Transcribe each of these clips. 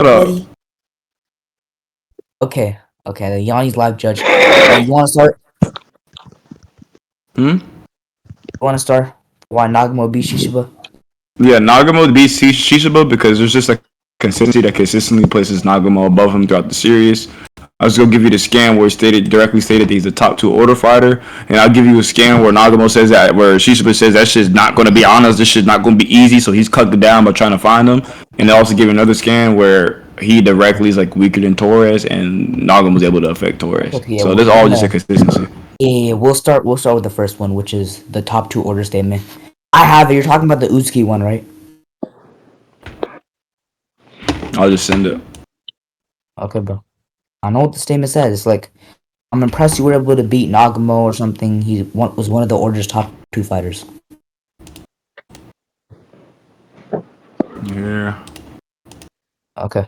Ready? Okay, the Yanni's live judge. You want to start? Hmm? You want to start? Why Nagumo beat Shishiba? Yeah, Nagumo beats Shishiba because there's just a consistency that consistently places Nagumo above him throughout the series. I was gonna give you the scan where it directly stated that he's a top 2 order fighter, and I'll give you a scan where Nagumo says that, where Shishiba says that shit's not gonna be honest, this shit's not gonna be easy, so he's cut it down by trying to find him. And they also give you another scan where he directly is like weaker than Torres, and Nagumo's able to affect Torres. Okay, So there's all just a consistency. Yeah, we'll start with the first one, which is the top 2 order statement. I have it. You're talking about the Uzuki one, right? I'll just send it. Okay, bro. I know what the statement says. It's like, I'm impressed you were able to beat Nagumo or something. He was one of the order's top 2 fighters. Yeah. Okay.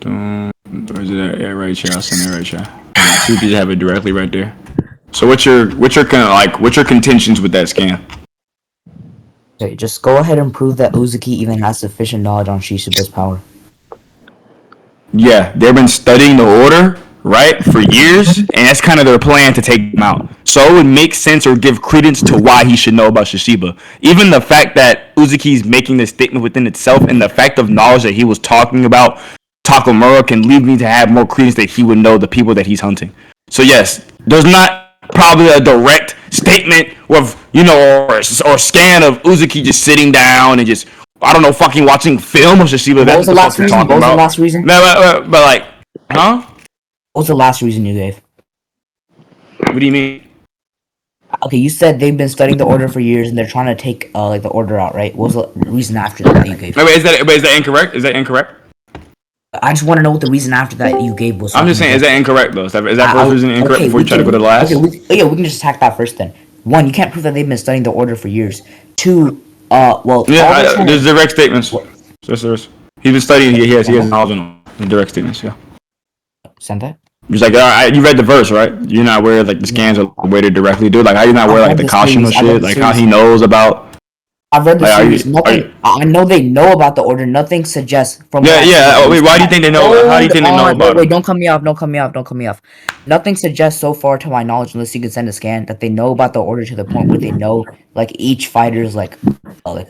Where's it at? Yeah, right here. I'll send it right here. See if you have it directly right there. So what's your contentions with that scan? Okay, just go ahead and prove that Uzuki even has sufficient knowledge on Shishiba's power. Yeah, they've been studying the order, right, for years, and that's kind of their plan to take him out. So it would make sense or give credence to why he should know about Shishiba. Even the fact that Uzuki's making this statement within itself, and the fact of knowledge that he was talking about Takamura can lead me to have more credence that he would know the people that he's hunting. So yes, there's not probably a direct statement of, or scan of Uzuki just sitting down and just, I don't know, fucking watching film of Shishiba. What was the last reason? What was the last reason? But like, huh? What was the last reason you gave? What do you mean? Okay, you said they've been studying the order for years and they're trying to take the order out, right? What was the reason after that you gave? Wait, is that incorrect? Is that incorrect? I just want to know what the reason after that you gave was. I'm just saying, is that incorrect though? Is that first reason incorrect before you try to go to the last? Okay, we can just attack that first then. One, you can't prove that they've been studying the order for years. Two, there's direct statements. He's been studying. He has knowledge on the direct statements. Yeah. Send that. Just like, you read the verse, right? You're not aware like the scans are weighted directly, dude. Like, how you not aware like the Kashima shit? Like how he knows about. I've read the series. I know they know about the order. Nothing suggests from. Yeah. Wait, why do you think they know? How do you think they know about it? Wait, don't cut me off. Nothing suggests so far, to my knowledge, unless you can send a scan, that they know about the order to the point where they know like each fighter's like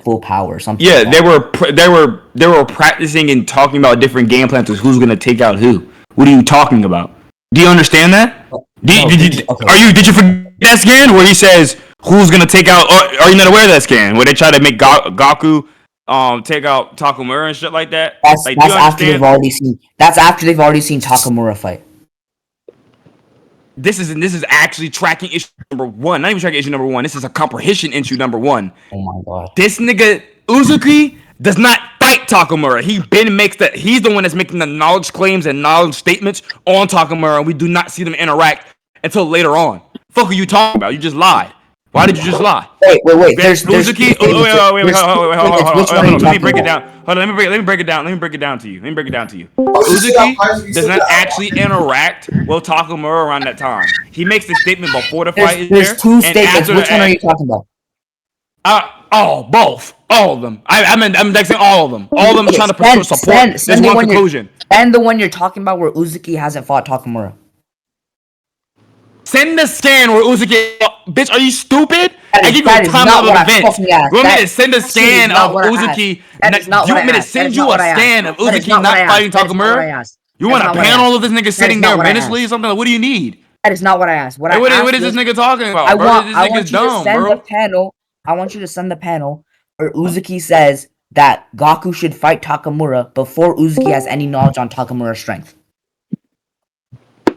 full power or something. Yeah, they were practicing and talking about different game plans of who's gonna take out who. What are you talking about? Do you understand that? Did you forget that scan where he says who's gonna take out? Are you not aware of that scan where they try to make Gaku take out Takamura and shit like that? That's after they've already seen. That's after they've already seen Takamura fight. This is actually tracking issue number 1. Not even tracking issue number 1. This is a comprehension issue number 1. Oh my god. This nigga Uzuki does not fight Takamura. He's the one that's making the knowledge claims and knowledge statements on Takamura, and we do not see them interact until later on. Fuck are you talking about? You just lied. Why did you just lie? Wait. There's Uzuki. Wait. Hold on. Let me break it down. Hold on. Let me break it down. Let me break it down to you. Uzuki does not actually interact with Takamura around that time. He makes the statement before the fight is there. There's 2 statements. Which one are you talking about? Both. All of them. I'm indexing all of them. All of them are trying to support this one conclusion. And the one you're talking about where Uzuki hasn't fought Takamura. Send the scan where Uzuki. Bitch, are you stupid? I give you a timeline of events. You want me to send a scan of Uzuki? You want me to send you a scan of Uzuki not fighting Takamura? You want a panel of this nigga sitting there menacingly or something? What do you need? That is not what I asked. What is this nigga talking about, bro? This nigga's dumb, bro. I want you to send the panel where Uzuki says that Gaku should fight Takamura before Uzuki has any knowledge on Takamura's strength.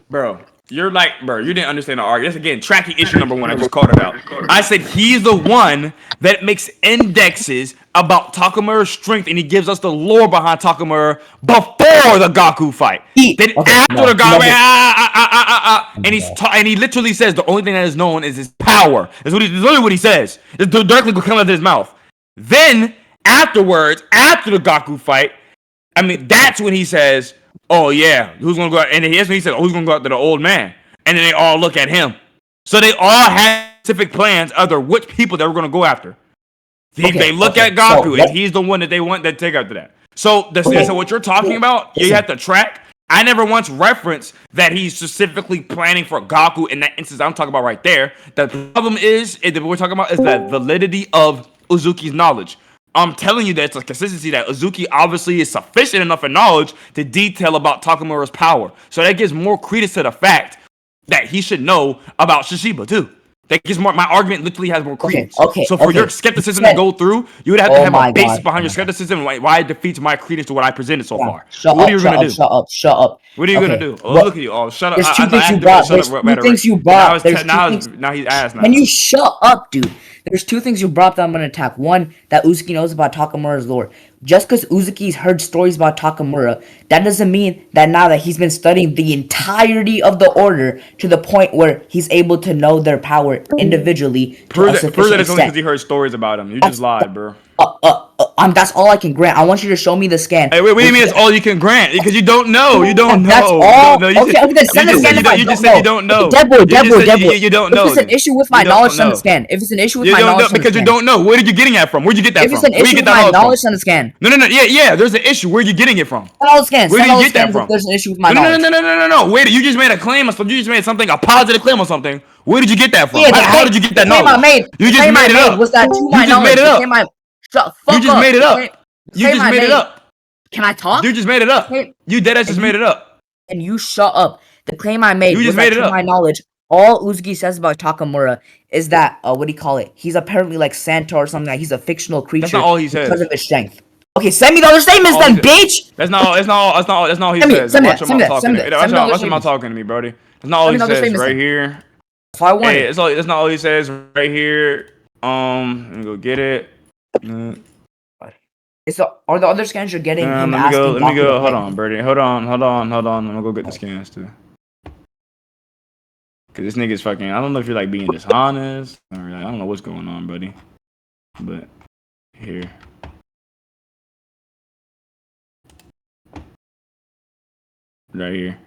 Bro, you didn't understand the argument. That's again tracking issue number 1. I just called it out. I said he's the one that makes indexes about Takamura's strength, and he gives us the lore behind Takamura before the Gaku fight. After the Gaku, and he literally says the only thing that is known is his power. That's literally what he says. It's directly coming out of his mouth. Then afterwards, after the Gaku fight, that's when he says, "Oh yeah, who's gonna go out?" And that's when he said, "Oh, who's gonna go out to the old man?" And then they all look at him. So they all had specific plans of which people they were gonna go after. They look at Gaku, and he's the one that they want to take after that. So what you're talking about, you have to track. I never once referenced that he's specifically planning for Gaku in that instance I'm talking about right there. The problem is that we're talking about is the validity of Uzuki's knowledge. I'm telling you that it's a consistency that Uzuki obviously is sufficient enough in knowledge to detail about Takamura's power. So that gives more credence to the fact that he should know about Shishiba too. That gives more. My argument literally has more credence. So for your skepticism to go through, you would have to have a basis behind your skepticism and why it defeats my credence to what I presented so far. What are you gonna do? Shut up. What are you gonna do? Oh, look at you. Oh, shut up. There's two things you brought. There's two things you brought. Now he's asked. Can you shut up, dude? There's two things you brought that I'm gonna attack. One, that Uzuki knows about Takamura's lore. Just because Uzuki's heard stories about Takamura, that doesn't mean that now that he's been studying the entirety of the order to the point where he's able to know their power individually. Prove that it's only because he heard stories about him. You just lied, bro. That's all I can grant. I want you to show me the scan. Hey, wait, what do you mean it's all you can grant? Because you don't know. You don't know. That's all. Okay, then send the scan if I you just said you don't know. Deadboy. You don't know. If it's an issue with my knowledge, send the scan. If it's an issue with my knowledge, because you don't know. Where did you getting that from? Where'd you get that from? If it's an issue with my knowledge, send the scan. No. Yeah. There's an issue. Where are you getting it from? Send all the scans. Where did you get that from? There's an issue with my knowledge. No. Wait, you just made a claim or something. You just made something, a positive claim or something. Where did you get that from? How did you get that knowledge? You just made it up. Was that to my knowledge? You just made it up. You just made it up. Can I talk? You just made it up. You deadass just made it up. And you shut up. The claim I made was that to my knowledge. All Uzuki says about Takamura is that what do you call it? He's apparently like Santa or something. Like he's a fictional creature. That's not all he says. Because of his strength. Okay, send me the other statements then, bitch. That's not all he says. Watch him out talking to me, Brody. That's not all he says right here. Hey, that's not all he says right here. Let me go get it. Are the other scans you're getting him let me go. Hold on, Birdie. Hold on. I'm gonna go get the scans too. Cause this nigga's fucking. I don't know if you're like being dishonest or like, I don't know what's going on, buddy. But here. Right here.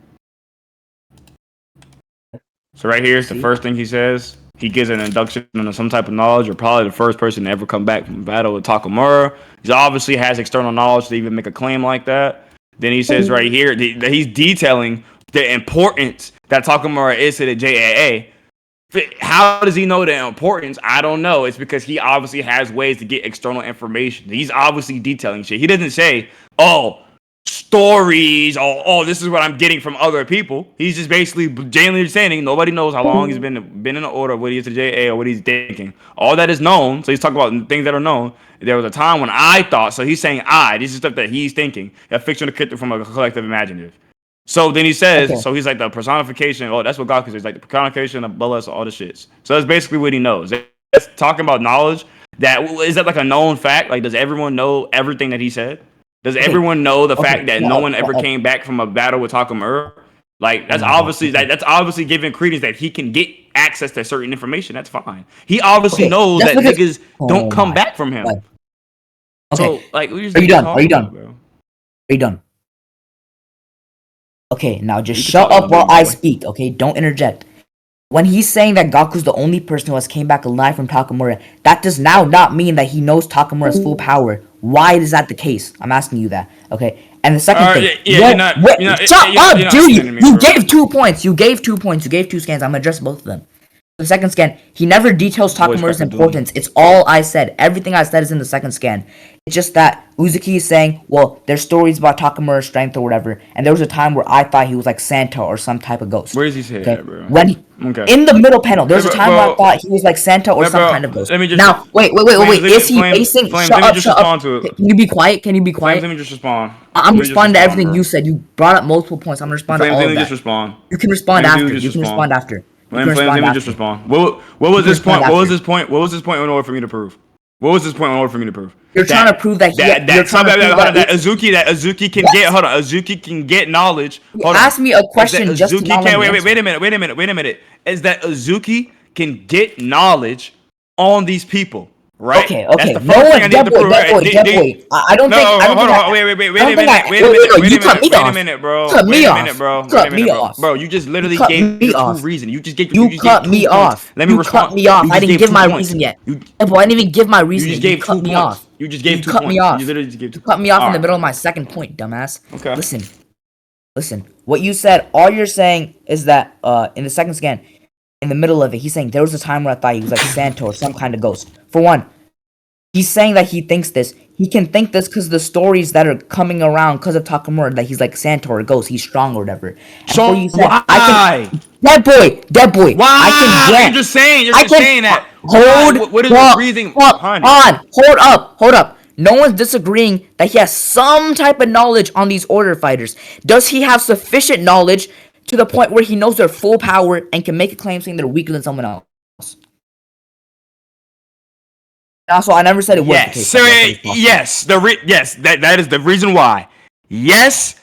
So right here is the first thing he says. He gives an induction into some type of knowledge, or probably the first person to ever come back from battle with Takamura. He obviously has external knowledge to even make a claim like that. Then he says right here that he's detailing the importance that Takamura is to the JAA. How does he know the importance? I don't know. It's because he obviously has ways to get external information. He's obviously detailing shit. He doesn't say, stories, this is what I'm getting from other people. He's just basically genuinely saying nobody knows how long he's been in the order, what he is to JA or what he's thinking. All that is known. So he's talking about things that are known. There was a time when I thought, so he's saying this is stuff that he's thinking, a fictional character from a collective imaginative. So then he says, so he's like the personification. Oh, that's what Gaku says, like the personification of Bullis, all the shits. So that's basically what he knows. That's talking about knowledge. Is that like a known fact? Like, does everyone know everything that he said? Does everyone know the fact that no one ever came back from a battle with Takamura? Like, that's obviously giving credence that he can get access to certain information. That's fine. He obviously knows that niggas don't come back from him. So, like, are you done? Are you done? Okay, now just shut up while I speak, okay? Don't interject. When he's saying that Gaku's the only person who has came back alive from Takamura, that does now not mean that he knows Takamura's full power. Why is that the case? I'm asking you that, okay? And the second thing, shut up, dude! You gave 2 points. You gave 2 points. You gave 2 scans. I'm gonna address both of them. The second scan, he never details Takamura's importance. It's all I said. Everything I said is in the second scan. It's just that Uzuki is saying, well, there's stories about Takamura's strength or whatever, and there was a time where I thought he was like Santa or some type of ghost. Where does he say that, bro? In the middle panel, there's a time where I thought he was like Santa or some kind of ghost. Wait. Is he basing? Shut up. Can you be quiet? Let me just respond. I'm responding to everything you said. You brought up multiple points. I'm gonna respond to all of that. You can respond after. Let me just respond. What was this point? What was this point? What was this point in order for me to prove? What was this point in order for me to prove? You're trying to prove that Azuki can get. Hold on, Azuki can get knowledge. Ask me a question. Just Azuki can wait a minute. Is that Azuki can get knowledge on these people? Right. Okay. No one. Deadboy. I don't think. Hold on. Wait a minute, bro. Cut me off. Bro, you just literally gave your true reason. You cut me off. Let me respond. Cut me off. I didn't give my reason yet. Boy, I didn't even give my reason. You just gave cut me off. You just gave 2 cut me points. off. You literally just gave 2 You cut me off in the Alright. middle of my second point, dumbass. Okay. Listen. What you said, all you're saying is that in the second scan, in the middle of it, he's saying there was a time where I thought he was like Santa or some kind of ghost. For one, he's saying that he thinks this. He can think this because the stories that are coming around because of Takamura that he's like Santa or a ghost, he's strong or whatever. And So you said, why? Deadboy. Why? I can grant. You're just saying that. Hold. What is the reasoning behind it? Hold up. No one's disagreeing that he has some type of knowledge on these order fighters. Does he have sufficient knowledge to the point where he knows their full power and can make a claim saying they're weaker than someone else? Also, I never said it was the case. Yes, that is the reason why. Yes,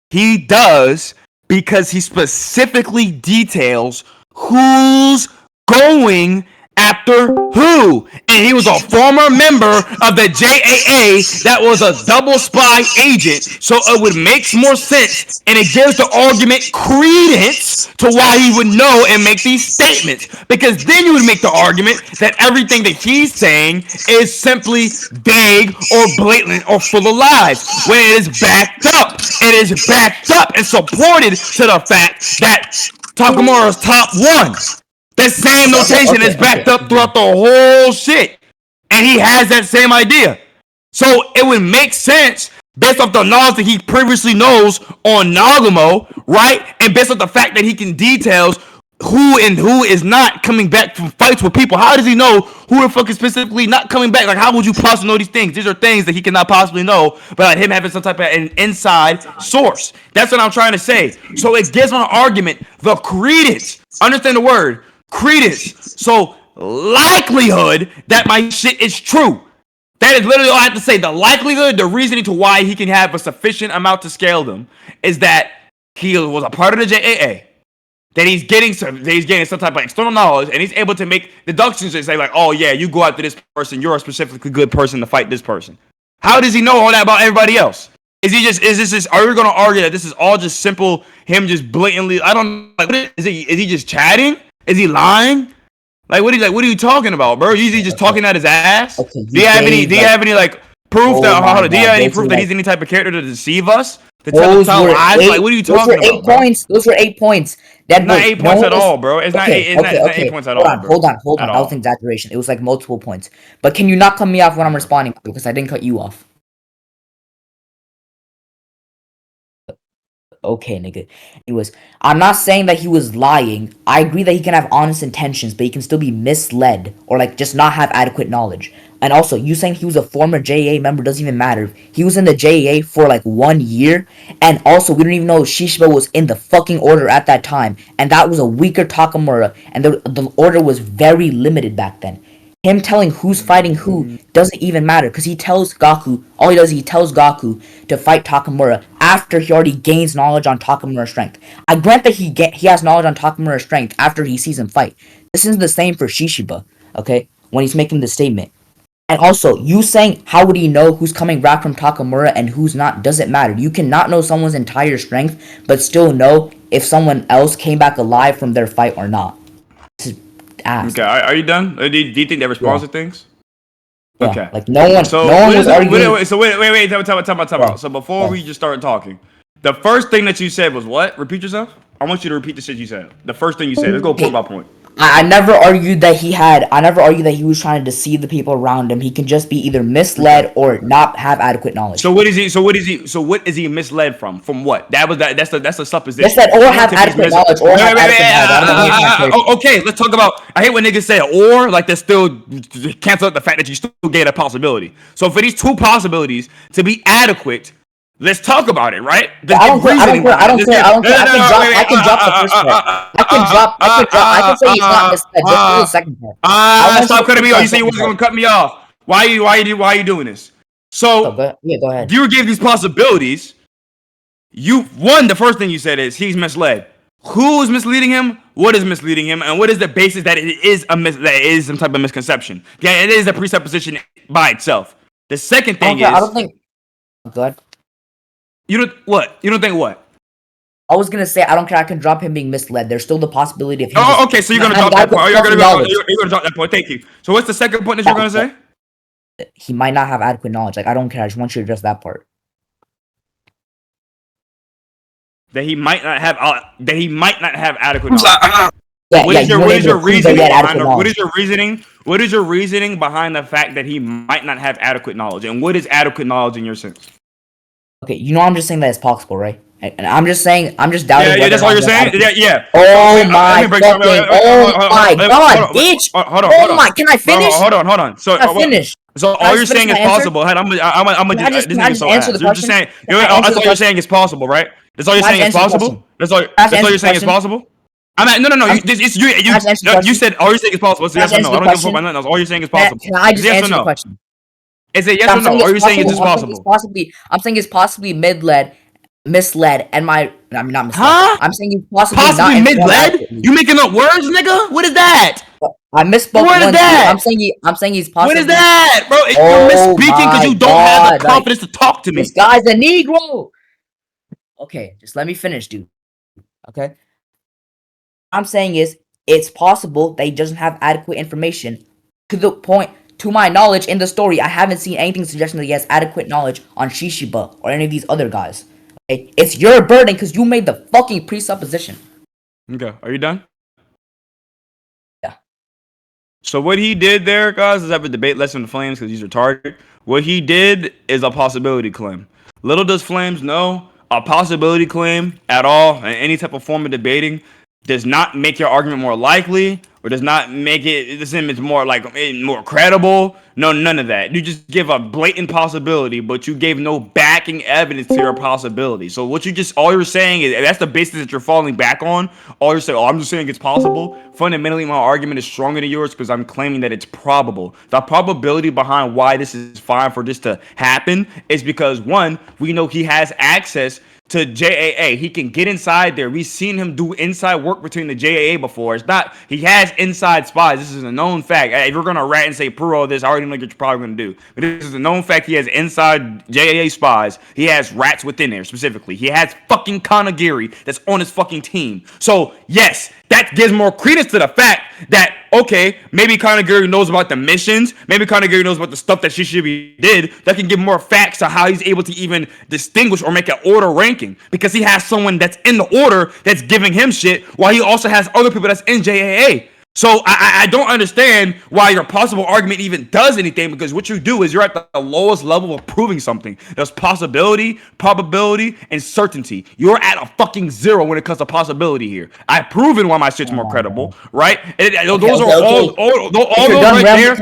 he does, because he specifically details who's going after who. And he was a former member of the JAA that was a double spy agent. So it would make more sense, and it gives the argument credence to why he would know and make these statements. Because then you would make the argument that everything that he's saying is simply vague or blatant or full of lies, when it is backed up. It is backed up and supported to the fact that Takamura's top 1. That same notation is backed up throughout the whole shit. And he has that same idea. So it would make sense based off the knowledge that he previously knows on Nagumo, right? And based off the fact that he can details who and who is not coming back from fights with people. How does he know who the fuck is specifically not coming back? Like, how would you possibly know these things? These are things that he cannot possibly know, but like him having some type of an inside source. That's what I'm trying to say. So it gives my argument the credence. Understand the word credence. So likelihood that my shit is true. That is literally all I have to say. The likelihood, the reasoning to why he can have a sufficient amount to scale them is that he was a part of the JAA. That he's getting some type of external knowledge, and he's able to make deductions and say like, oh yeah, you go after this person, you're a specifically good person to fight this person. How does he know all that about everybody else? Are we gonna argue that this is all just simple him just blatantly? I don't like. Is he just chatting? Is he lying? Like what are you talking about, bro? Is he just talking out his ass? Okay, do you have any like proof that he's any type of character to deceive us? To tell us lies? Like what are you talking about? Those were 8 points. That's not 8 points at all, bro. It's not 8 points at all. Hold on. That was an exaggeration. It was like multiple points. But can you not cut me off when I'm responding? Because I didn't cut you off. Okay, nigga. Anyways, I'm not saying that he was lying. I agree that he can have honest intentions, but he can still be misled or like just not have adequate knowledge. And also, you saying he was a former JAA member doesn't even matter. He was in the JAA for like 1 year, and also we don't even know Shishiba was in the fucking order at that time, and that was a weaker Takamura, and the order was very limited back then. Him telling who's fighting who doesn't even matter, because he tells Gaku, all he does is he tells Gaku to fight Takamura after he already gains knowledge on Takamura's strength. I grant that he has knowledge on Takamura's strength after he sees him fight. This isn't the same for Shishiba, okay, when he's making the statement. And also, you saying how would he know who's coming back from Takamura and who's not doesn't matter. You cannot know someone's entire strength, but still know if someone else came back alive from their fight or not. Okay, are you done? Do you think that responds to things? Yeah. Okay. Like no one was arguing. So wait, time out. So before we just started talking, the first thing that you said was what? Repeat yourself. I want you to repeat the shit you said. The first thing you said. Let's go point by point. I never argued that he was trying to deceive the people around him. He can just be either misled or not have adequate knknowledge. So what is he misled from? From what? That's a supposition. Misled or have adequate knowledge or have adequate knowledge. Okay, let's talk about. I hate when niggas say or like they still cancel out the fact that you still get a possibility. So for these two possibilities to be adequate, let's talk about it, right? I don't care. I can drop the first part. I can say he's not misled. Just do the second part. Stop cutting me off. You say you wasn't gonna cut me off. Why are you doing this? So go ahead. You gave these possibilities. The first thing you said is he's misled. Who is misleading him? What is misleading him? And what is the basis that it is that is some type of misconception? Yeah, it is a presupposition by itself. The second thing I don't think. Go ahead. You don't think what? I was gonna say I don't care. I can drop him being misled. There's still the possibility of him. Okay. So you're gonna drop that point. You're gonna drop that point. Thank you. So what's the second point that you're gonna say? he might not have adequate knowledge. Like, I don't care. I just want you to address that part. That he might not have adequate knowledge. Yeah, What yeah. is You weren't your able to prove that reasoning he had behind adequate what is knowledge. your reasoning? What is your reasoning behind the fact that he might not have adequate knowledge? And what is adequate knowledge in your sense? Okay, you know I'm just saying that it's possible, right? And I'm just saying, I'm just doubting. Yeah, whether that's or all not you're he has saying. adequate- Yeah. Oh my Let me break. fucking! Oh my god, bitch! Hold on. Oh my! Can I finish? Hold on. So, Can I finish? so Can I all you're just finish saying my is answer? possible. Head, this Can I nigga's just so answer ass. the You're just question? saying. Can I answer That's the all you're question? saying is possible, right? That's all you're Can I saying is just answer the possible. question? That's all Can I just you're answer the saying is question? possible. I mean, no. Can I just answer the You question? said all you're saying is possible. It's a Can I yes just or no. answer I the don't give a fuck question? about nothing else. All you're saying is Can possible. I It's just a yes or answer the no. question? It's a yes I'm or no. saying All it's you're saying is it's possible. possible. I'm saying it's possibly misled, and I mean not misled. Huh? I'm saying he's possibly not Possibly informed mid-led? adequately. You making up words, nigga? What is that? I misspoke What is once, dude. that? I'm saying he's What is possibly. that, bro? You're Oh misspeaking because my you don't have the god! Like, confidence to talk to this me. guy's a Negro. Okay, just let me finish, dude. Okay. What I'm saying is, it's possible that he doesn't have adequate information. To the point, to my knowledge, in the story, I haven't seen anything suggesting that he has adequate knowledge on Shishiba or any of these other guys. Okay? It's your burden because you made the fucking presupposition. Okay, are you done? Yeah. So what he did there, guys, is have a debate lesson with Flames because he's retarded. What he did is a possibility claim. Little does Flames know, a possibility claim at all in any type of form of debating does not make your argument more likely or does not make it's more like more credible. No, none of that. You just give a blatant possibility, but you gave no backing evidence to your possibility. So what you just all you're saying is that's the basis that you're falling back on. All you're saying, oh, I'm just saying it's possible. Fundamentally, my argument is stronger than yours because I'm claiming that it's probable. The probability behind why this is fine for this to happen is because one, we know he has access to JAA. He can get inside there. We've seen him do inside work between the JAA before. It's not, he has inside spies. This is a known fact. If you're going to rat and say, prove all this, I already know what you're probably going to do. But this is a known fact. He has inside JAA spies. He has rats within there specifically. He has fucking Kanagiri that's on his fucking team. So, yes, that gives more credence to the fact that, okay, maybe Kanagiri knows about the missions. Maybe Kanagiri knows about the stuff that Shishiba did. That can give more facts to how he's able to even distinguish or make an order ranking. Because he has someone that's in the order that's giving him shit, while he also has other people that's in JAA. So I don't understand why your possible argument even does anything, because what you do is you're at the lowest level of proving something. There's possibility, probability, and certainty. You're at a fucking zero when it comes to possibility here. I've proven why my shit's more credible, right? Those are all those right there.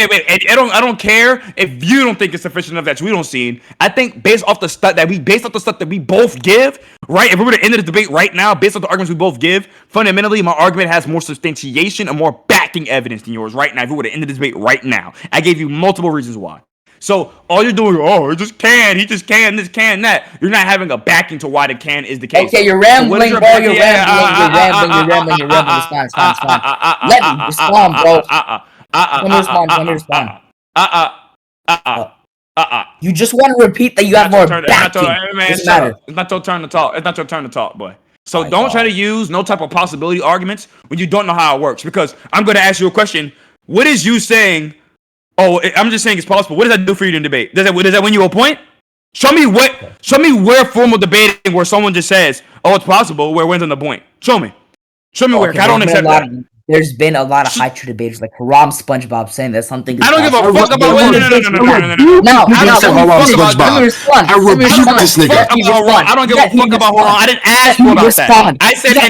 Wait. I don't care if you don't think it's sufficient enough that we don't see. I think based off the stuff that we both give, right? If we were to end the debate right now, based on the arguments we both give, fundamentally, my argument has more substantiation and more backing evidence than yours right now. If we were to end the debate right now, I gave you multiple reasons why. So all you're doing, he just can, this, can, that. You're not having a backing to why the can is the case. Okay, you're rambling, bro. You're rambling. It's fine. Let me respond, bro. Let me respond. You just want to repeat that you have more backing. Doesn't matter. It's not your turn to talk. It's not your turn to talk, boy. So don't try to use no type of possibility arguments when you don't know how it works. Because I'm going to ask you a question. What is you saying? Oh, I'm just saying it's possible. What does that do for you in debate? Does that win you a point? Show me where formal debating where someone just says, "Oh, it's possible," where it wins on the point. Show me where. I don't accept that. There's been a lot of high true debaters like Haram SpongeBob saying that something is I don't give a fuck about no. No. I don't give a fuck about I rebuke this nigga. I don't give a fuck about Haram. I didn't ask for about that. I said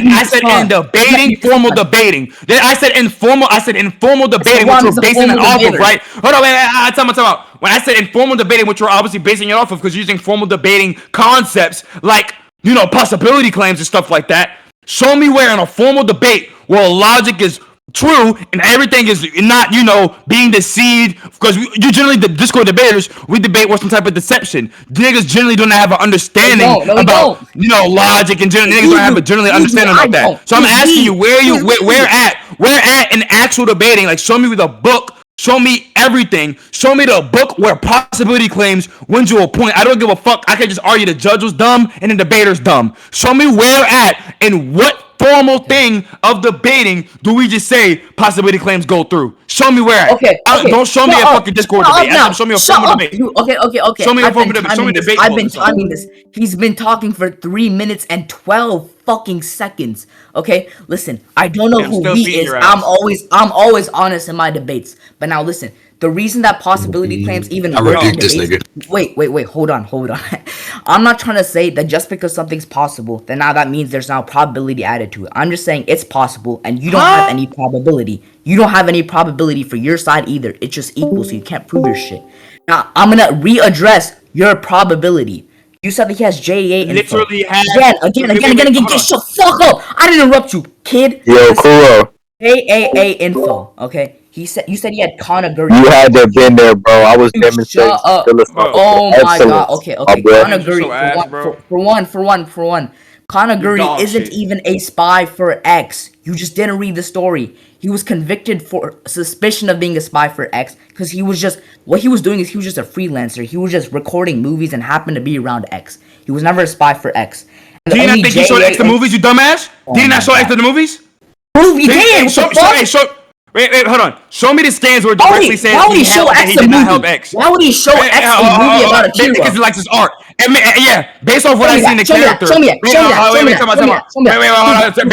in debating, formal debating. I said informal debating, which you're basing it off of, right? Hold on, wait, time out. When I said informal debating, which you're obviously basing it off of because you're using formal debating concepts like, possibility claims and stuff like that. Show me where in a formal debate where logic is true and everything is not, being deceived, because you generally, the Discord debaters, we debate with some type of deception. Niggas generally don't have an understanding about, logic, and niggas don't have a generally understanding about that. So I'm asking you where at in actual debating, like show me the book. Show me everything. Show me the book where possibility claims wins you a point. I don't give a fuck. I can just argue the judge was dumb and the debater's dumb. Show me where at and what normal thing of debating do we just say possibility claims go through? Show me where. Okay. Don't show me a fucking Discord debate. Show me a formal debate. Okay. Show me a formal debate. Show me a debate. I've been timing this. He's been talking for 3 minutes and 12 fucking seconds. Okay, listen. I don't know who he is. I'm always honest in my debates. But now listen. The reason that possibility claims even I rebuke this nigga. Wait, hold on. I'm not trying to say that just because something's possible, then now that means there's now probability added to it. I'm just saying it's possible, and you don't have any probability. You don't have any probability for your side either. It's just equal, so you can't prove your shit. Now, I'm gonna readdress your probability. You said that he has JA info. Literally has... Again, just shut the fuck up! I didn't interrupt you, kid! Yo, Kuro. JAA info, okay? You said he had Kanaguri. You had to have been there, bro. I was demonstrating. Oh my god. Okay. Kanaguri. So For one. Kanaguri isn't even a spy for X. You just didn't read the story. He was convicted for suspicion of being a spy for X because what he was doing is he was just a freelancer. He was just recording movies and happened to be around X. He was never a spy for X. Do you not think he showed X the movies, you dumbass? Did he not show X the movies? He did. Wait, hold on. Show me the scans where it directly says he did not help X. Why would he show X a movie about a hero? Because he likes his art. Yeah, based off what I see in the character. Show me that. Wait,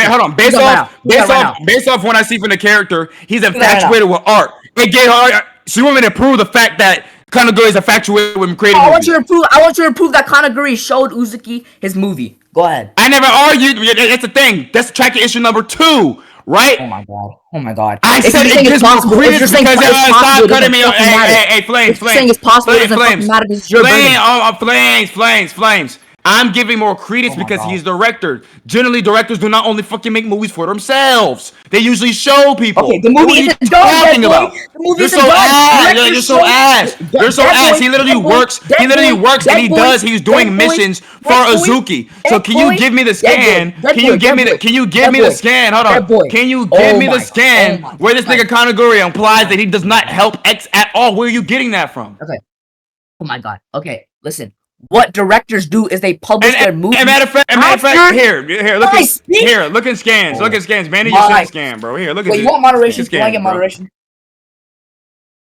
hold on. Based off what I see from the character, he's infatuated with art. So you want me to prove the fact that Kanaguri is infatuated with creating movies? I want you to prove that Kanaguri showed Uzuki his movie. Go ahead. I never argued. That's the thing. That's tracking issue number 2. Right? Oh my god. I said it gives more credence because stop cutting me off. Hey, Flames. Flames. I'm giving more credence because he's director. Generally, directors do not only fucking make movies for themselves. They usually show people. Okay, the movie isn't done, You're so ass. You're so ass. He literally works. And he does. He's doing missions for Azuki. So can you give me the scan? Can you give me the scan? Hold on. Can you give me the scan where this nigga Kanaguri implies that he does not help X at all? Where are you getting that from? Okay. Oh my god. Okay, listen. What directors do is they publish their movies. Matter of fact, here, look in scans. Manny, you see the scan, bro. Here, look at this. Wait, you want moderation? Can I get moderation?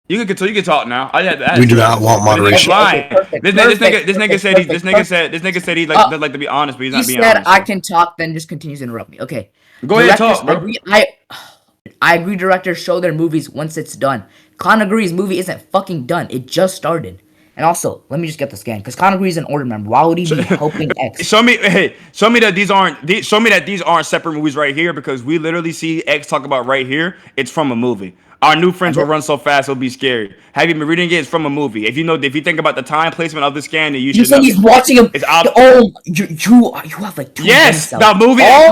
You can talk now. We do not want moderation. This nigga said he'd like to be honest, but he's not being honest. He said I can talk, then just continues to interrupt me. Okay. Go ahead, talk, bro. I agree. Directors show their movies once it's done. Kanaguri's movie isn't fucking done. It just started. And also, let me just get the scan, because Kanaguri's an order member. Why would he be helping X? Show me that these aren't separate movies right here, because we literally see X talk about right here. It's from a movie. Our new friends will run so fast it'll be scary. Have you been reading it? It's from a movie. If you think about the time placement of the scan, you should know. He's watching a. You have like 2 Yes, the movie that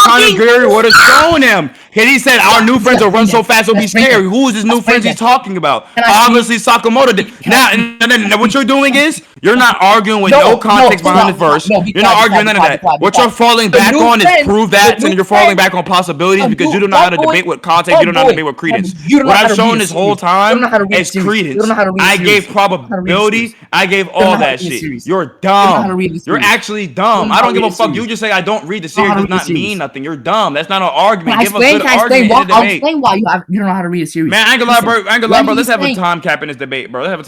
Kanaguri would have shown him. And he said our new friends will run so fast it'll be scary. Who is his new friends he's talking about? Obviously Sakamoto did. Now what you're doing is you're not arguing with no context behind the verse. You're not arguing none of that. What you're falling back on is prove that, and you're falling back on possibilities because you don't know how to debate with context. You don't know how to debate with credence. What I've shown this whole time is credence. I gave probability. I gave all that shit. You're dumb. You're actually dumb. I don't give a fuck. You just say I don't read the series does not mean nothing. You're dumb. That's not an argument. Give a good argument in the debate. I'll explain why you don't know how to read a series. Man, I ain't gonna lie, bro. Let's have a time cap in this debate, bro. It's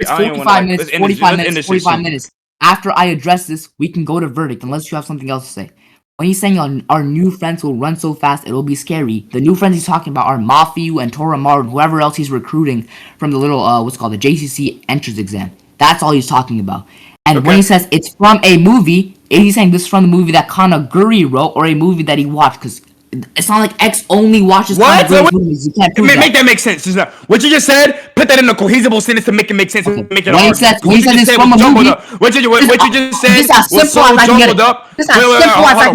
45 minutes. After I address this, we can go to verdict unless you have something else to say. When he's saying our new friends will run so fast it'll be scary, the new friends he's talking about are Mafiu and Toramaru and whoever else he's recruiting from the little the JCC entrance exam. That's all he's talking about. And when he says it's from a movie, he's saying this is from the movie that Kanaguri wrote or a movie that he watched, because it's not like X only watches Kanaguri movies. You can't prove that. Make that make sense. What you just said, put that in a cohesive sentence to make it make sense. Okay. Make it when he says it's from a movie, what you just said was so jumbled up.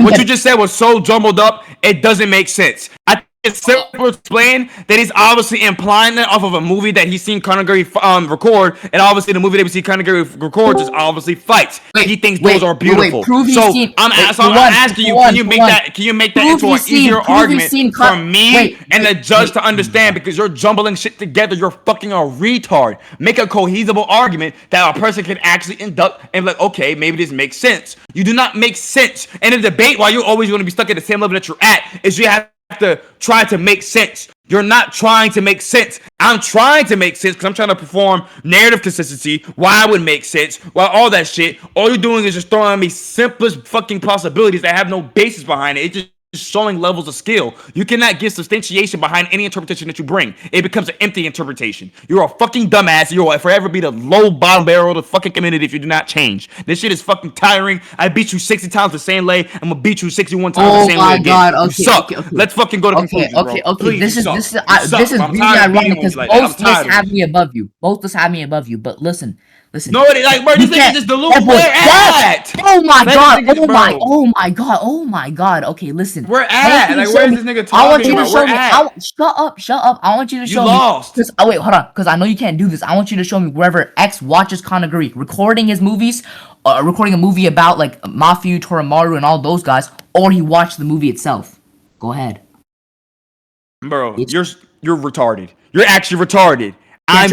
What you just said was so jumbled up, it doesn't make sense. I it's simple to explain that he's obviously implying that off of a movie that he's seen Kanaguri record, and obviously the movie that we see Kanaguri record is obviously fights. He thinks those are beautiful. I'm asking you, can you make that into an easier argument for me and the judge to understand? Because you're jumbling shit together. You're fucking a retard. Make a cohesive argument that a person can actually induct and be like, okay, maybe this makes sense. You do not make sense. And in a debate, while you're always going to be stuck at the same level that you're at, is you have to try to make sense. You're not trying to make sense. I'm trying to make sense because I'm trying to perform narrative consistency, why I would make sense, while all that shit, all you're doing is just throwing me simplest fucking possibilities that have no basis behind it. It's just showing levels of skill. You cannot give substantiation behind any interpretation that you bring. It becomes an empty interpretation. You're a fucking dumbass. You will forever be the low bottom barrel of the fucking community if you do not change. This shit is fucking tiring. I beat you 60 times the same way. I'm gonna beat you 61 times the same way again. God. Okay, you suck. Okay. Let's fucking go to conclusion, okay. Please, this is really ironic because both of us have me above you. Both of us have me above you. But listen. No, bro, this nigga just delusional. Where at? Oh my god. Okay, listen. Where at? Like, where is this nigga talking about? I want you to show me. Shut up. I want you to show me. You lost. Wait, hold on. Because I know you can't do this. I want you to show me wherever X watches Kanaguri recording his movies, recording a movie about like Mafia, Toramaru, and all those guys, or he watched the movie itself. Go ahead. Bro, you're retarded. You're actually retarded. I'm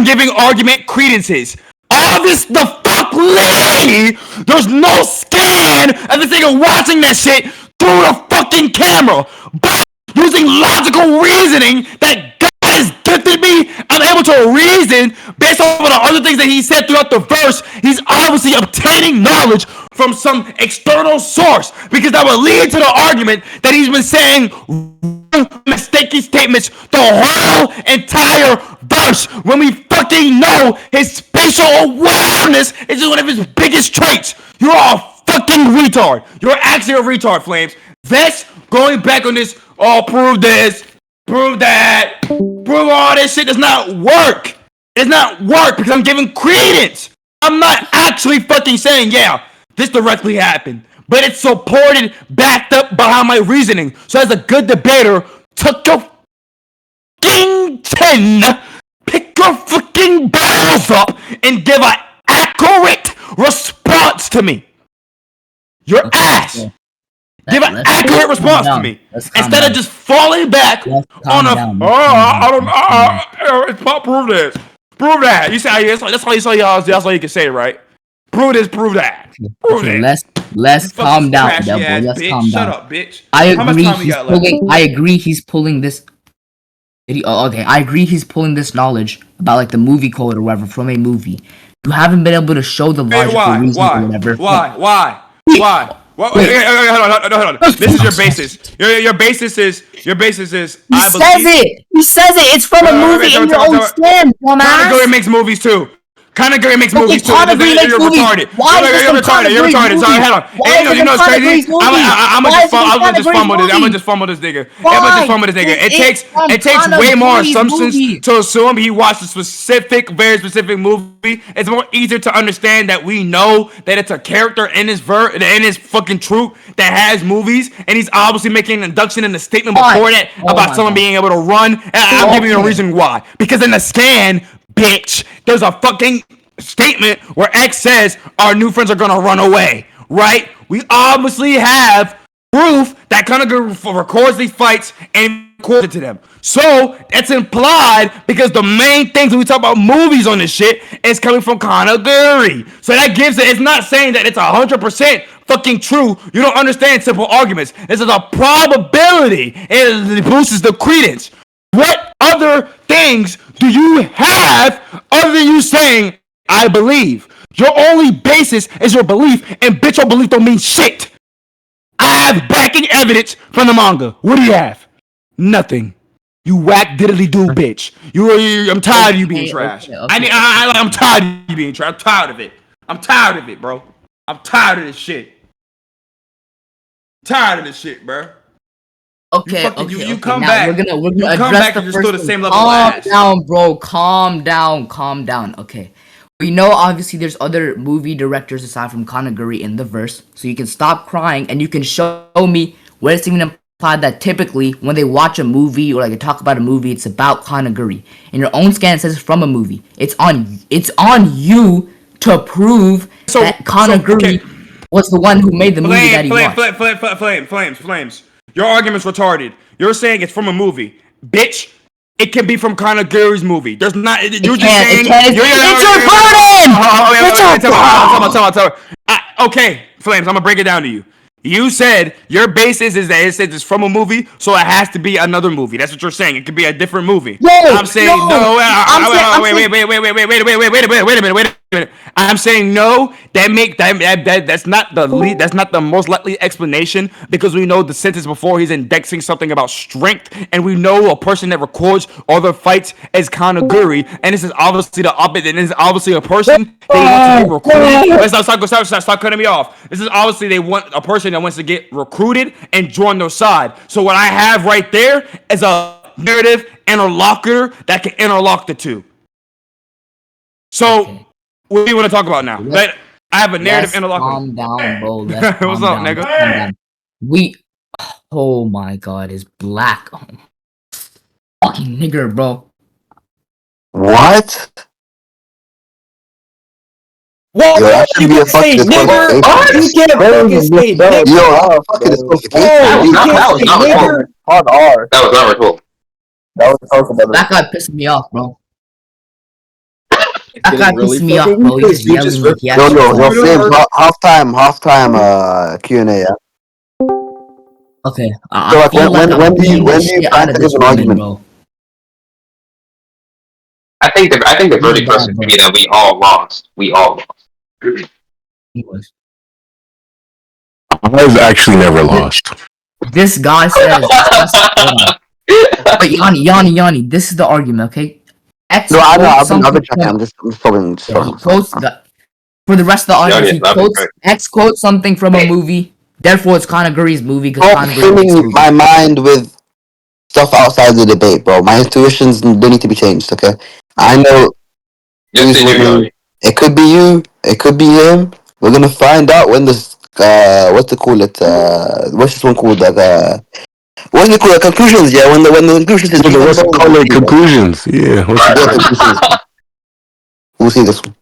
giving argument credences. All this the fuck lady. There's no scan of this nigga watching that shit through the fucking camera. But using logical reasoning that God has gifted me, I'm able to reason based on the other things that he said throughout the verse. He's obviously obtaining knowledge from some external source, because that will lead to the argument that he's been saying mistaken statements the whole entire verse, when we fucking know his spatial awareness is just one of his biggest traits. You're a fucking retard. You're actually a retard, Flames. That's going back on this, prove this, prove that, prove all this shit does not work. It does not work because I'm giving credence. I'm not actually fucking saying, yeah, this directly happened, but it's supported, backed up behind my reasoning. So as a good debater, tuck your fucking chin, pick your fucking balls up, and give an accurate response to me. Your ass. Give an accurate response to me instead of just falling back on a. It's not prove this. Prove that. You say that's all you saw y'all. That's all you can say, right? Prove this. Prove that. Prove that. Let's calm down, Deadboy. Let's calm down. Shut up, bitch. I agree. He's pulling this. I agree. He's pulling this knowledge about like the movie code or whatever from a movie. You haven't been able to show the logical reason or whatever. Why? Hold on. This is your basis. Your basis is. He says it. It's from a movie in your own stand, dumbass. Kanaguri makes movies too. Kanaguri makes movies too. You're retarded. You're retarded. Sorry, hold on. You know what's crazy? I'm gonna just fumble this nigga. It takes way more assumptions to assume he watched a very specific movie. It's more easier to understand that we know that it's a character in his fucking troupe that has movies, and he's obviously making an induction in the statement before that about someone being able to run. And I'm giving you a reason why. Because in the scan, bitch, there's a fucking statement where X says our new friends are gonna run away, right? We obviously have proof that Kanaguri records these fights and records it to them. So that's implied because the main things when we talk about movies on this shit is coming from Kanaguri. So that gives it. It's not saying that it's 100% fucking true. You don't understand simple arguments. This is a probability. It boosts the credence. What other things do you have other than you saying, I believe? Your only basis is your belief, and bitch, your belief don't mean shit. I have backing evidence from the manga. What do you have? Nothing. You whack diddly do, bitch. I'm tired of you being trash. I'm tired of you being trash. I'm tired of it. I'm tired of it, bro. I'm tired of this shit. Bro. Okay. You come now back. We're gonna and address the you're first still the thing. same level Calm of ass. down, bro. Calm down. Okay. We know obviously there's other movie directors aside from Kanaguri in the verse, so you can stop crying and you can show me where it's even that typically when they watch a movie or like they talk about a movie, it's about Kanaguri. In your own scan, it says it's from a movie. It's on you to prove that Kanaguri was the one who made the movie that he watched. Flames. Your argument's retarded. You're saying it's from a movie, bitch. It can be from Kanaguri's movie. There's not. You're just saying. It's your burden. Okay, Flames. I'm gonna break it down to you. You said your basis is that it says it's from a movie, so it has to be another movie. That's what you're saying. It could be a different movie. I'm saying no. Wait a minute. I'm saying no. That's not the lead. That's not the most likely explanation because we know the sentence before he's indexing something about strength, and we know a person that records other fights as Kanaguri, and this is obviously the opposite. And this is obviously a person they want to be recruited. Stop cutting me off. This is obviously they want a person that wants to get recruited and join their side. So what I have right there is a narrative interlocutor that can interlock the two. So, what do you want to talk about now? I have a narrative interlocutor. Calm down, bro. What's up, nigga? Oh my god, it's black. Oh, fucking nigger, bro. What? What? Yo, that should be a fucking disqualification. You can't fucking say nigger. Yo, that's a fucking disqualification. That was not nigger. On R. That was not cool. That was talking about That guy pissed me off, bro. That guy pissed me off, bro. He's yelling like Yo, Flames, halftime Q&A, yeah? Okay. So, like, when do you plan to give an argument? Bro. I think the verdict for us would be that we all lost. We all lost. Anyways. I've actually never lost. This guy says. But Yanni, this is the argument, okay? No, I know. I've been checking. I'm just probably for the rest of the audience, X quotes something from a movie. Therefore, it's Kanaguri's movie. Stop filling my mind with stuff outside the debate, bro. My intuitions don't need to be changed, okay? I know. It could be you. It could be him. We're gonna find out when this. What to call it? What's this one called? What do you call it? Conclusions? Yeah, when the conclusions is. What's it called? Conclusions? Yeah. Conclusions. We'll see this one.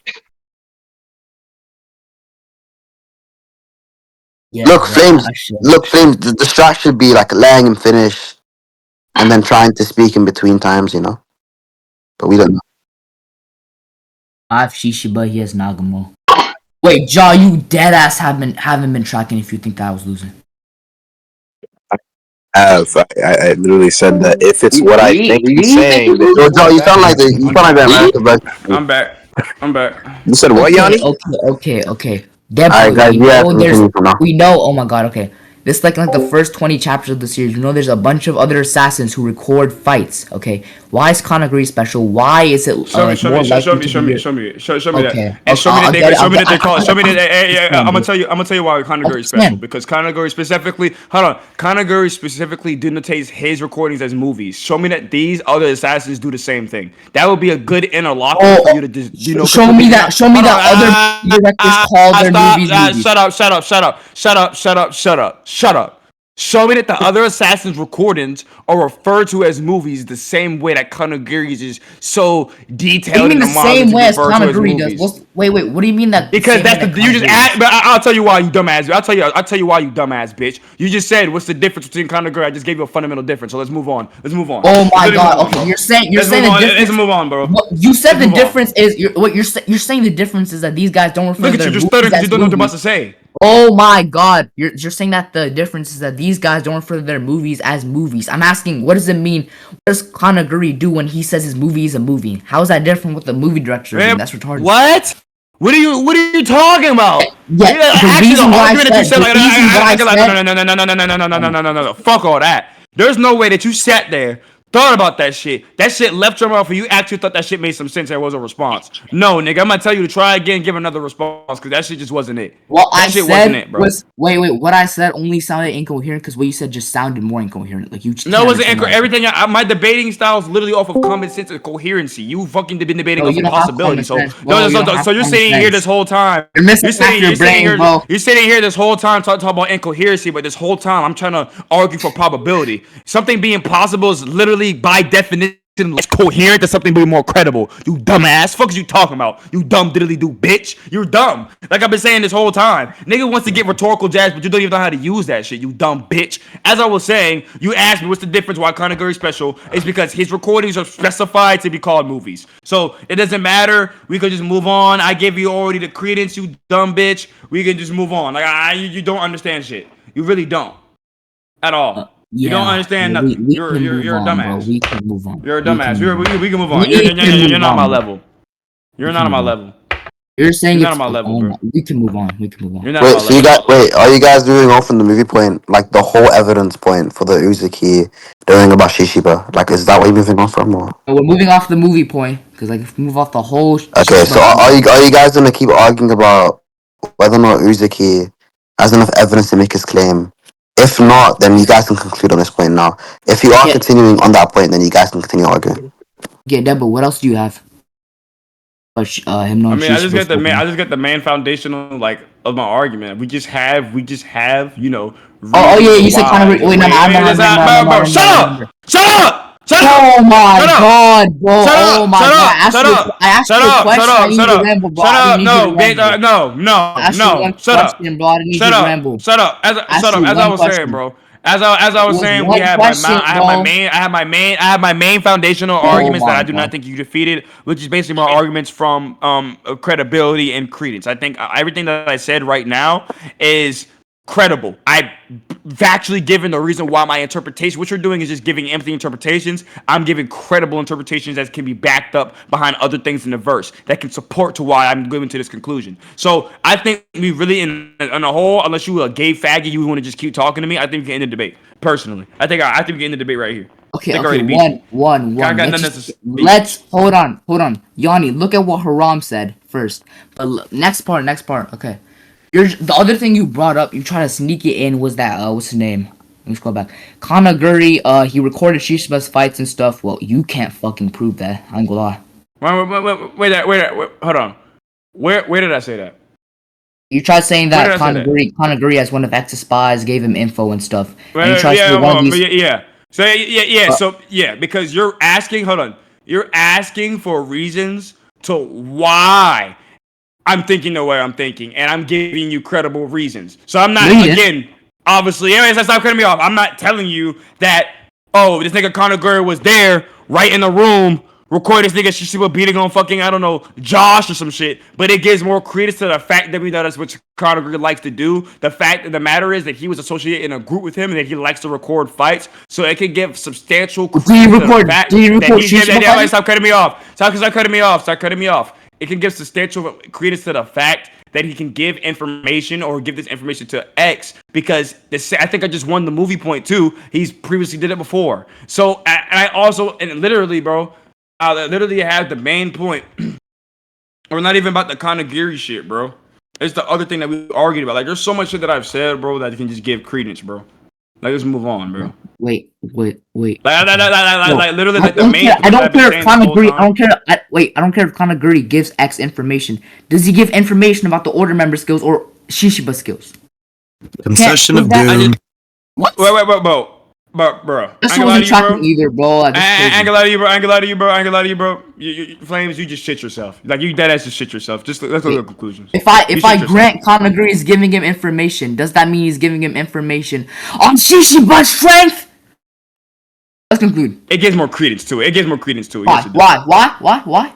Yeah, Look, Flames. The strat should be like letting him finish, and then trying to speak in between times, you know. But we don't know. I have Shishiba. He has Nagumo. Wait, Jaw, you dead ass haven't been tracking if you think that I was losing. I literally said that if it's what I think he's saying. Yo, Joe, you sound like that I'm back. You said what, Yanni? Okay. Deadboy, Alright, guys, we know. Oh my god. Okay, this is like the first 20 chapters of the series. You know, there's a bunch of other assassins who record fights. Okay, why is Kanaguri special? Why is it show me that. And show me that they call it. Show me that. I'm gonna tell you why Kanaguri is special. Because Kanaguri specifically, Kanaguri specifically denotates his recordings as movies. Show me that these other assassins do the same thing. That would be a good interlocutor for you to show me that other directors call their movies. Shut up. Show me that the other assassins' recordings are referred to as movies the same way that Kanaguri's is so detailed in the same way as Kanaguri does. Wait, what do you mean that? Because that's you just add. But I'll tell you why, you dumbass. I'll tell you why, you dumbass bitch. You just said what's the difference between Kanaguri? I just gave you a fundamental difference. So let's move on. Oh my god. Okay, you're saying the difference. Let's move on, bro. You said the difference is you're saying the difference is that these guys don't refer to their movies as movies. Look at you, just stuttered. You don't know what you're about to say. Oh my god, you're saying that the difference is that these guys don't refer to their movies as movies. I'm asking, what does it mean? What does Kanaguri do when he says his movie is a movie? How is that different with the movie director? That's retarded. What? What are you talking about? Yeah, the reason why I said no. Fuck all that. There's no way that you sat there thought about that shit. That shit left your mouth, and you actually thought that shit made some sense. There was a response. No, nigga, I'm gonna tell you to try again, give another response, because that shit just wasn't it. What that I shit said wasn't it, bro. was wait. What I said only sounded incoherent because what you said just sounded more incoherent. Like you. No, it wasn't incoherent. Everything. My debating style is literally off of common sense and coherency. You fucking been debating off of possibility. So you're sitting here this whole time. You're missing your brain, bro. You're sitting here this whole time talking about incoherency, but this whole time I'm trying to argue for probability. Something being possible is literally by definition less coherent than something being more credible. You dumbass. Fuck is you talking about? You dumb diddly do bitch. You're dumb. Like I've been saying this whole time. Nigga wants to get rhetorical jazz, but you don't even know how to use that shit. You dumb bitch. As I was saying, you asked me what's the difference why Kanaguri special. It's because his recordings are specified to be called movies. So it doesn't matter. We could just move on. I gave you already the credence, you dumb bitch. We can just move on. Like you don't understand shit. You really don't. At all. You don't understand nothing. You're a dumbass. Bro. We can move on. You're a dumbass. We can move on. You're not on my level. You're not on my level. You're saying you're not on my level, bro. We can move on. You're not Wait, on my so you level. guys, are you guys doing off from the movie point, like the whole evidence point for the Uzuki knowing about Shishiba? Like, is that what you're moving on from, or? We're moving off the movie point because like if we move off the whole. Okay, so are you guys gonna keep arguing about whether or not Uzuki has enough evidence to make his claim? If not, then you guys can conclude on this point now. If you are continuing on that point, then you guys can continue arguing. Yeah, Deadboy, what else do you have? Him knowing I just get the main foundational like of my argument. We just have yeah, you said Conor. Wait, no, Shut up! Oh my god, bro! Oh my god! I asked you a question. Shut up! No! Shut up! As I was saying, bro. As I was saying, I have my main foundational arguments that I do not think you defeated, which is basically my arguments from credibility and credence. I think everything that I said right now is credible. I've actually given the reason why my interpretation. What you're doing is just giving empty interpretations. I'm giving credible interpretations that can be backed up behind other things in the verse that can support to why I'm going to this conclusion. So I think we really, in a whole, unless you a gay faggot, you want to just keep talking to me. I think we can end the debate. Personally, I think we can end the debate right here. Okay. One. Let's hold on. Yanni, look at what Haram said first. But next part. Okay. The other thing you brought up, you try to sneak it in, was that what's his name? Let's go back. Kanaguri, he recorded Shishiba's fights and stuff. Well, you can't fucking prove that. I ain't gonna lie. Wait, hold on. Where did I say that? You tried saying that Kanaguri, as one of X's spies, gave him info and stuff. And you tried to say one of these... because you're asking. Hold on. You're asking for reasons to why I'm thinking the way I'm thinking, and I'm giving you credible reasons. So I'm not, obviously, anyways, stop cutting me off. I'm not telling you that, this nigga Kanaguri was there, right in the room, recording this nigga Shishiba beating on fucking, I don't know, Josh or some shit. But it gives more credence to the fact that we know that's what Kanaguri likes to do. The fact of the matter is that he was associated in a group with him and that he likes to record fights. So it can give substantial credence to the fact that stop cutting me off. Stop cutting me off. It can give substantial credence to the fact that he can give information or give this information to X because I think I just won the movie point too. He's previously did it before. So I also, and literally, bro, I literally have the main point. We're not even about the Kanagiri shit, bro. It's the other thing that we argued about. Like, there's so much shit that I've said, bro, that you can just give credence, bro. Like, let's move on, bro. Wait. Like literally, like the main. I don't care if Kanaguri. I don't care if Kanaguri gives X information. Does he give information about the Order member skills or Shishiba skills? Concession of doom. What? Wait, bro. This wasn't tracking either, bro. I ain't gonna lie to you, bro. You Flames, you just shit yourself. Like, you dead ass just shit yourself. Just let's go to conclusions. If I grant Kanaguri is giving him information, does that mean he's giving him information on Shishiba's strength? Let's conclude. It gives more credence to it. Why?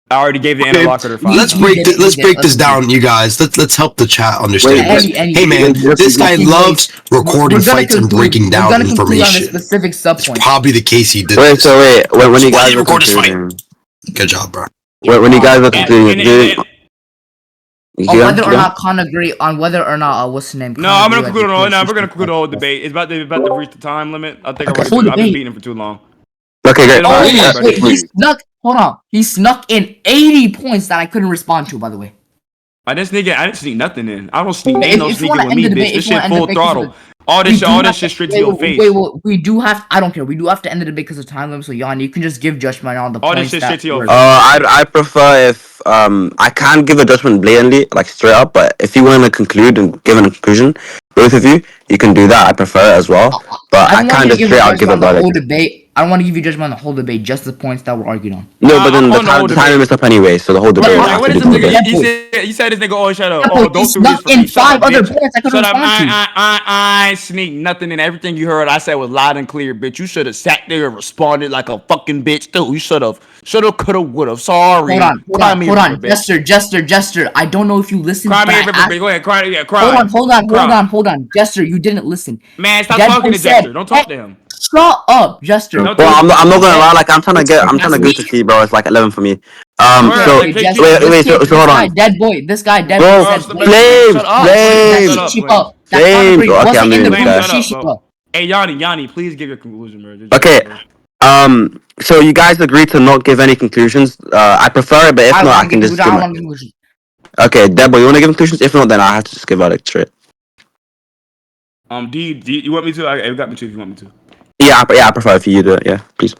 I already gave the interlocutor 5. Let's break this down, you guys. Let's help the chat understand this. Hey man, this guy loves recording fights and breaking down information. Specific it's probably the case he did. Wait. When you guys were concluding, good job, bro. When you guys were concluding, On whether or not Khan agree on whether or not what's the name? No, I'm gonna conclude on. No, we're gonna conclude the whole debate. It's about to reach the time limit. I think I've been beating him for too long. Okay, great. Oh wait, he snuck. Hold on, he snuck in 80 points that I couldn't respond to. By the way, I didn't sneak nothing in. I don't sneak. Okay, Ain't no sneaking with me, bitch. This shit full throttle. All this shit straight to your face. Wait, we do have. I don't care. We do have to end the debate because of time limit. So Yanni, you can just give judgment on the All points this shit that straight to your were- face. I prefer if I can't give a judgment blatantly, like straight up, but if you want to conclude and give a conclusion, both of you can do that. I prefer it as well. But I can't just straight out give a whole verdict. debate. I don't want to give you judgment on the whole debate, just the points that were argued on. No, but then the time is up anyway, so the whole debate. Right, What is this nigga? He said this nigga, oh, shut up. Oh, don't do this for me. Shut up, bitch. Shut up. I ain't sneak nothing in. Everything you heard I said was loud and clear, bitch. You should have sat there and responded like a fucking bitch, too. You should have. Coulda, woulda. Sorry. Hold on. Jester. I don't know if you listened. Cry me a river, bitch. Go ahead, cry. Hold on. Jester, you didn't listen. Man, stop talking to Jester. Don't talk to him. Shut up, Jester. Well, I'm not gonna lie. Like I'm trying to go to see, bro. It's like 11 for me. So wait. So hold on. Deadboy. This guy, Deadboy. Bro, Flames. Okay, I'm leaving this guy. Hey, Yanni, please give your conclusion, bro. Okay. So you guys agree to not give any conclusions. I prefer it, but if not, I can just give my... Okay, Deadboy, you want to give conclusions? If not, then I have to just give out it straight. Do you want me to? I got me to if you want me to. Yeah, I prefer if you do it. Yeah, please.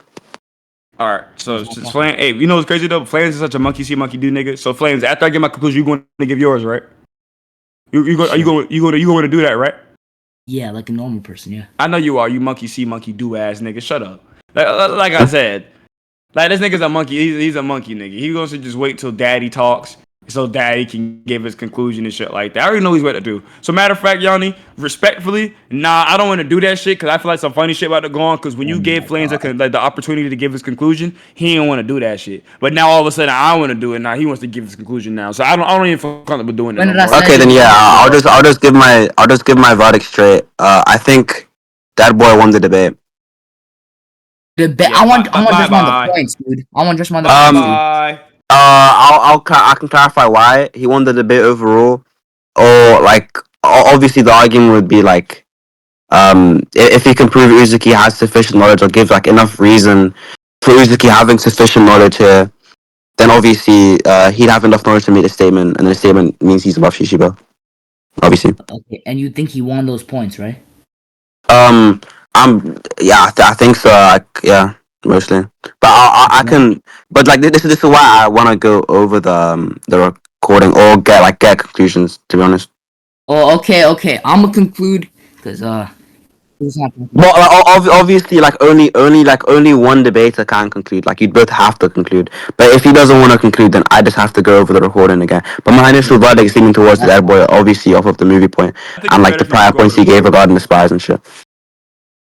All right, so Flames. Hey, you know what's crazy though? Flames is such a monkey see, monkey do nigga. So Flames, after I get my conclusion, you going to give yours, right? You going to do that, right? Yeah, like a normal person. Yeah. I know you are. You monkey see, monkey do ass nigga. Shut up. Like I said, like this nigga's a monkey. He's a monkey nigga. He going to just wait till daddy talks so daddy can give his conclusion and shit like that. I already know he's what to do. So matter of fact, Yanni, respectfully, nah, I don't want to do that shit because I feel like some funny shit about to go on. Because when you gave Flames like the opportunity to give his conclusion, he didn't want to do that shit. But now all of a sudden I want to do it. Now he wants to give his conclusion now. So I don't even feel comfortable doing it. No Okay, then yeah, I'll just give my verdict straight. I think that boy won the debate. I want judgment on the points, dude. I want judgment on the points, dude. I can clarify why he won the debate overall, or like obviously the argument would be like, if he can prove Uzuki has sufficient knowledge or give like enough reason for Uzuki having sufficient knowledge here, then obviously he'd have enough knowledge to make a statement, and the statement means he's above Shishiba. Obviously. Okay, and you think he won those points, right? I think so. Yeah, mostly. But I can. But like this is why I want to go over the recording or get conclusions. To be honest. Oh, okay. I'm gonna conclude because Well, obviously, like only one debater can conclude. Like you both have to conclude. But if he doesn't want to conclude, then I just have to go over the recording again. But my initial verdict is leaning towards the Deadboy, obviously off of the movie point and like the prior points he gave regarding the spies and shit.